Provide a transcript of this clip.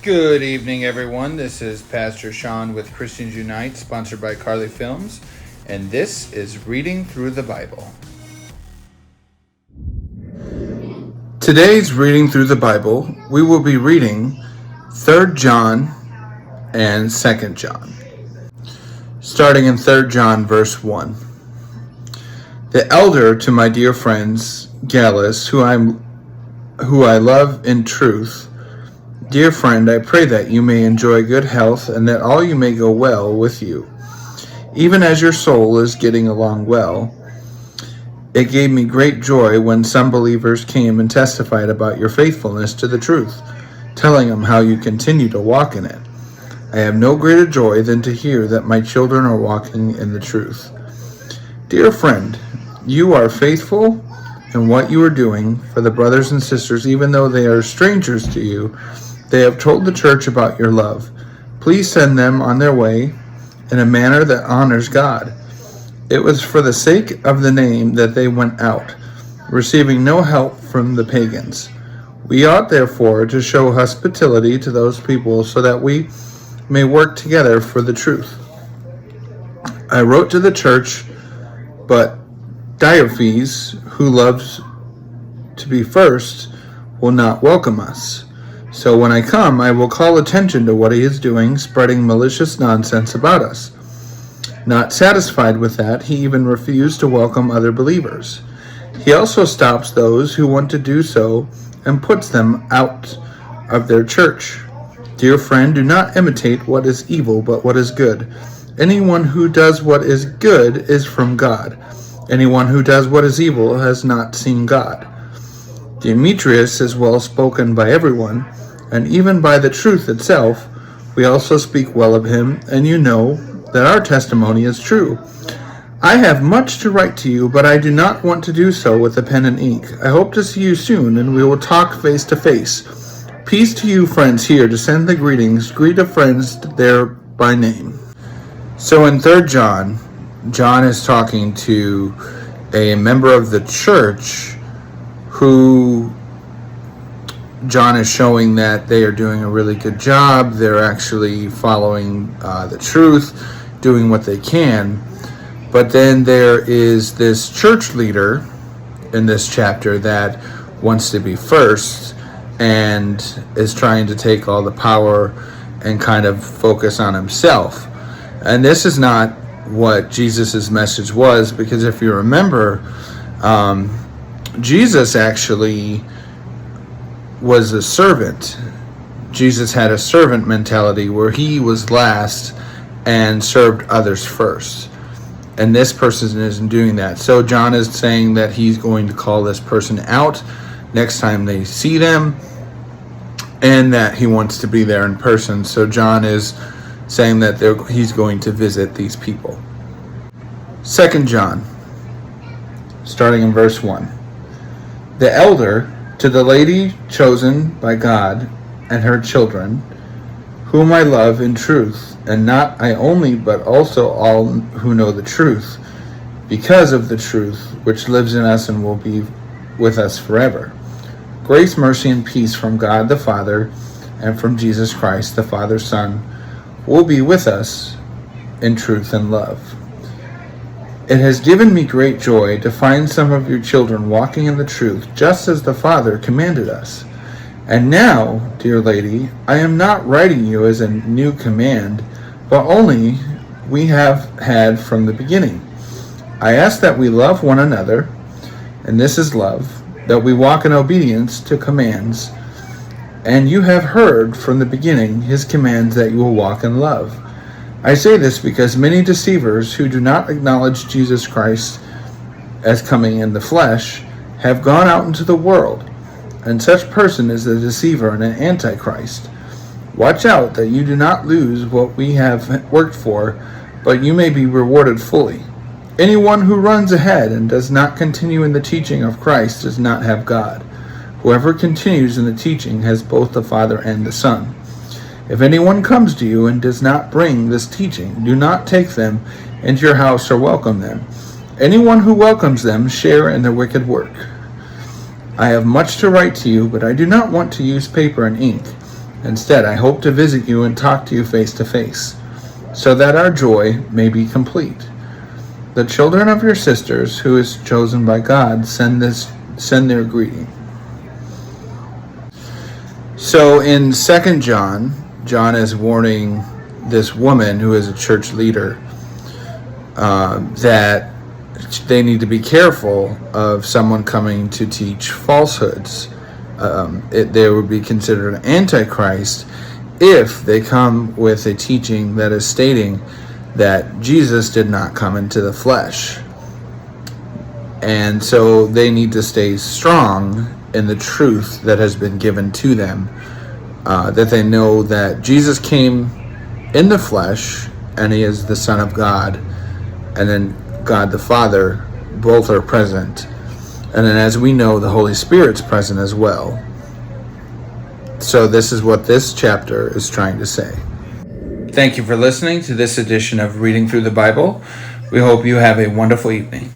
Good evening, everyone. This is Pastor Sean with ChristianUnite, sponsored by CarliFilms, and this is Reading Through the Bible. Today's Reading Through the Bible, we will be reading 3 John and 2 John. Starting in 3 John, verse 1. The elder to my dear friends, Gallus, who I love in truth. Dear friend, I pray that you may enjoy good health and that all you may go well with you, even as your soul is getting along well. It gave me great joy when some believers came and testified about your faithfulness to the truth, telling them how you continue to walk in it. I have no greater joy than to hear that my children are walking in the truth. Dear friend, you are faithful in what you are doing for the brothers and sisters, even though they are strangers to you. They have told the church about your love. Please send them on their way in a manner that honors God. It was for the sake of the name that they went out, receiving no help from the pagans. We ought therefore to show hospitality to those people so that we may work together for the truth. I wrote to the church, but Diophys, who loves to be first, will not welcome us. So when I come, I will call attention to what he is doing, spreading malicious nonsense about us. Not satisfied with that, he even refused to welcome other believers. He also stops those who want to do so and puts them out of their church. Dear friend, do not imitate what is evil, but what is good. Anyone who does what is good is from God. Anyone who does what is evil has not seen God. Demetrius is well spoken by everyone, and even by the truth itself. We also speak well of him, and you know that our testimony is true. I have much to write to you, but I do not want to do so with a pen and ink. I hope to see you soon, and we will talk face to face. Peace to you, friends here, to send the greetings. Greet the friends there by name. So in 3 John, John is talking to a member of the church who John is showing that they are doing a really good job. They're actually following the truth, doing what they can. But then there is this church leader in this chapter that wants to be first and is trying to take all the power and kind of focus on himself. And this is not what Jesus' message was, because if you remember, Jesus actually was a servant. Jesus had a servant mentality where he was last and served others first. And this person isn't doing that. So John is saying that he's going to call this person out next time they see them, and that he wants to be there in person. So John is saying that he's going to visit these people. 2 John, starting in verse 1. The elder to the lady chosen by God and her children, whom I love in truth, and not I only, but also all who know the truth, because of the truth which lives in us and will be with us forever. Grace, mercy, and peace from God the Father and from Jesus Christ, the Father's Son, will be with us in truth and love. It has given me great joy to find some of your children walking in the truth, just as the Father commanded us. And now, dear lady, I am not writing you as a new command, but only we have had from the beginning. I ask that we love one another, and this is love, that we walk in obedience to commands. And you have heard from the beginning his commands, that you will walk in love. I say this because many deceivers who do not acknowledge Jesus Christ as coming in the flesh have gone out into the world, and such person is a deceiver and an antichrist. Watch out that you do not lose what we have worked for, but you may be rewarded fully. Anyone who runs ahead and does not continue in the teaching of Christ does not have God. Whoever continues in the teaching has both the Father and the Son. If anyone comes to you and does not bring this teaching, do not take them into your house or welcome them. Anyone who welcomes them share in their wicked work. I have much to write to you, but I do not want to use paper and ink, Instead, I hope to visit you and talk to you face to face, so that our joy may be complete. The children of your sisters, who is chosen by God, send their greeting. So in 2 John, John is warning this woman who is a church leader that they need to be careful of someone coming to teach falsehoods. They would be considered an antichrist if they come with a teaching that is stating that Jesus did not come into the flesh. And so they need to stay strong in the truth that has been given to them, that they know that Jesus came in the flesh and he is the Son of God, and then God the Father, both are present. And then, as we know, the Holy Spirit's present as well. So this is what this chapter is trying to say. Thank you for listening to this edition of Reading Through the Bible. We hope you have a wonderful evening.